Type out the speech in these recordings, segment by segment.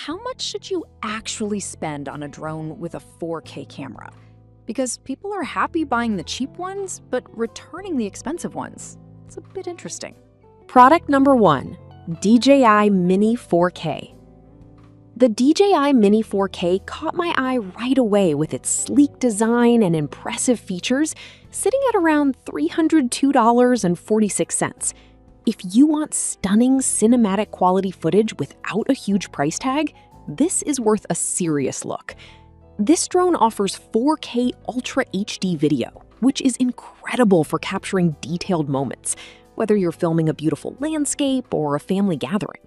how much should you actually spend on a drone with a 4K camera? Because people are happy buying the cheap ones, but returning the expensive ones. It's a bit interesting. Product number 1, DJI Mini 4K. The DJI Mini 4K caught my eye right away with its sleek design and impressive features, sitting at around $302.46. If you want stunning cinematic quality footage without a huge price tag, this is worth a serious look. This drone offers 4K Ultra HD video, which is incredible for capturing detailed moments, whether you're filming a beautiful landscape or a family gathering.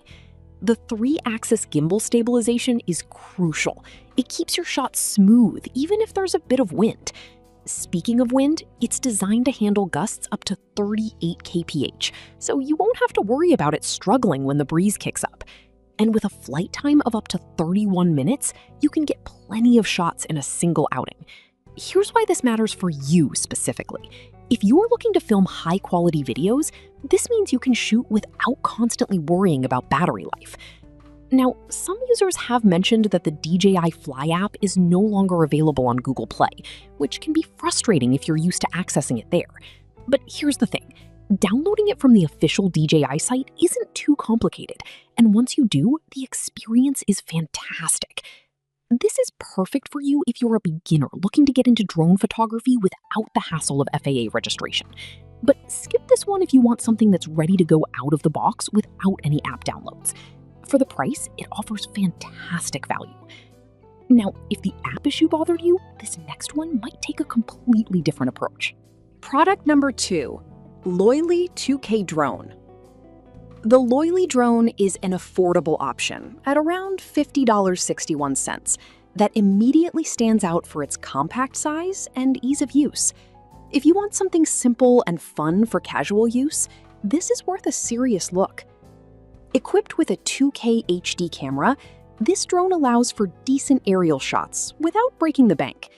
The 3-axis gimbal stabilization is crucial. It keeps your shot smooth, even if there's a bit of wind. Speaking of wind, it's designed to handle gusts up to 38 kph, so you won't have to worry about it struggling when the breeze kicks up. And with a flight time of up to 31 minutes, you can get plenty of shots in a single outing. Here's why this matters for you specifically. If you're looking to film high-quality videos, this means you can shoot without constantly worrying about battery life. Now, some users have mentioned that the DJI Fly app is no longer available on Google Play, which can be frustrating if you're used to accessing it there. But here's the thing. Downloading it from the official DJI site isn't too complicated, and once you do, the experience is fantastic. This is perfect for you if you're a beginner looking to get into drone photography without the hassle of FAA registration. But skip this one if you want something that's ready to go out of the box without any app downloads. For the price, it offers fantastic value. Now, if the app issue bothered you, this next one might take a completely different approach. Product number 2, Loyly 2K Drone. The Loyly drone is an affordable option at around $50.61 that immediately stands out for its compact size and ease of use. If you want something simple and fun for casual use, this is worth a serious look. Equipped with a 2K HD camera, this drone allows for decent aerial shots without breaking the bank.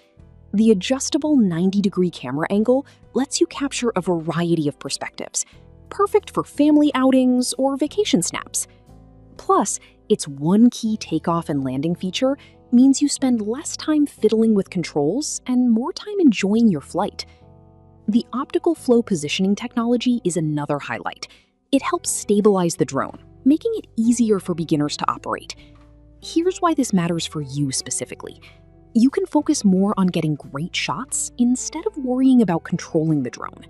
The adjustable 90-degree camera angle lets you capture a variety of perspectives, perfect for family outings or vacation snaps. Plus, its one-key takeoff and landing feature means you spend less time fiddling with controls and more time enjoying your flight. The optical flow positioning technology is another highlight. It helps stabilize the drone, making it easier for beginners to operate. Here's why this matters for you specifically. You can focus more on getting great shots instead of worrying about controlling the drone.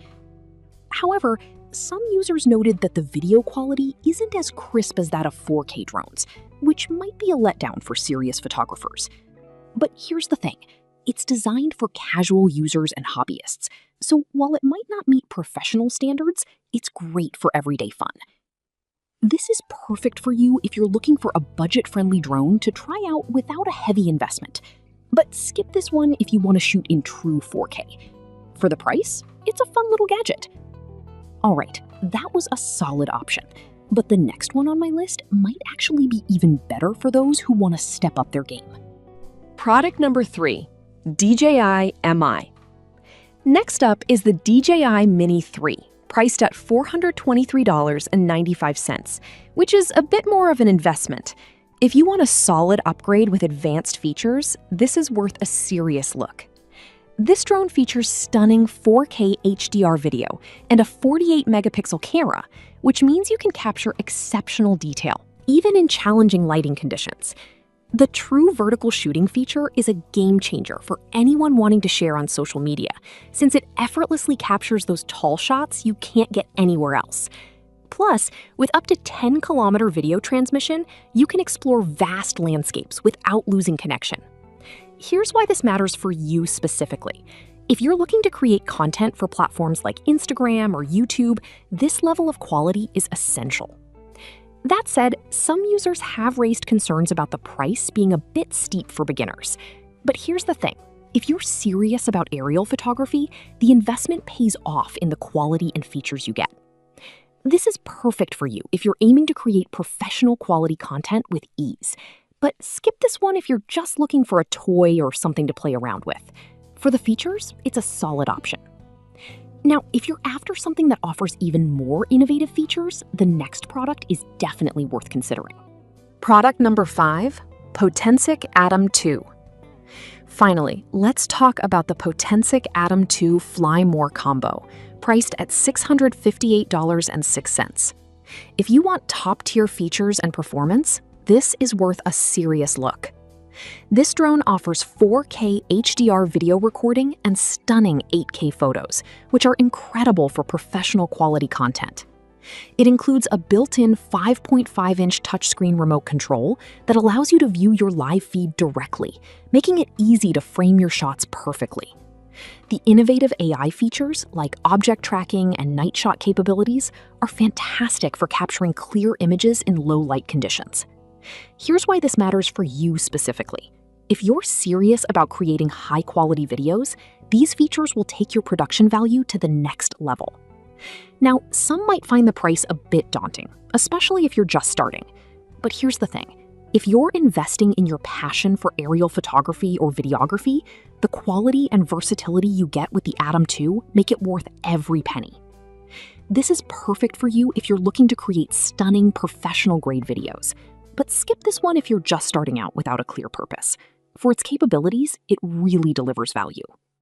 However, some users noted that the video quality isn't as crisp as that of 4K drones, which might be a letdown for serious photographers. But here's the thing. It's designed for casual users and hobbyists, so while it might not meet professional standards, it's great for everyday fun. This is perfect for you if you're looking for a budget-friendly drone to try out without a heavy investment. But skip this one if you want to shoot in true 4K. For the price, it's a fun little gadget. Alright, that was a solid option. But the next one on my list might actually be even better for those who want to step up their game. Product number 3, DJI MI. Next up is the DJI Mini 3, priced at $423.95, which is a bit more of an investment. If you want a solid upgrade with advanced features, this is worth a serious look. This drone features stunning 4K HDR video and a 48-megapixel camera, which means you can capture exceptional detail, even in challenging lighting conditions. The true vertical shooting feature is a game changer for anyone wanting to share on social media, since it effortlessly captures those tall shots you can't get anywhere else. Plus, with up to 10-kilometer video transmission, you can explore vast landscapes without losing connection. Here's why this matters for you specifically. If you're looking to create content for platforms like Instagram or YouTube, this level of quality is essential. That said, some users have raised concerns about the price being a bit steep for beginners. But here's the thing. If you're serious about aerial photography, the investment pays off in the quality and features you get. This is perfect for you if you're aiming to create professional quality content with ease. But skip this one if you're just looking for a toy or something to play around with. For the features, it's a solid option. Now, if you're after something that offers even more innovative features, the next product is definitely worth considering. Product number 5, Potensic Atom 2. Finally, let's talk about the Potensic Atom 2 Fly More combo, priced at $658.06. If you want top-tier features and performance, this is worth a serious look. This drone offers 4K HDR video recording and stunning 8K photos, which are incredible for professional quality content. It includes a built-in 5.5-inch touchscreen remote control that allows you to view your live feed directly, making it easy to frame your shots perfectly. The innovative AI features, like object tracking and night shot capabilities, are fantastic for capturing clear images in low-light conditions. Here's why this matters for you specifically. If you're serious about creating high-quality videos, these features will take your production value to the next level. Now, some might find the price a bit daunting, especially if you're just starting. But here's the thing. If you're investing in your passion for aerial photography or videography, the quality and versatility you get with the Atom 2 make it worth every penny. This is perfect for you if you're looking to create stunning professional-grade videos. But skip this one if you're just starting out without a clear purpose. For its capabilities, it really delivers value.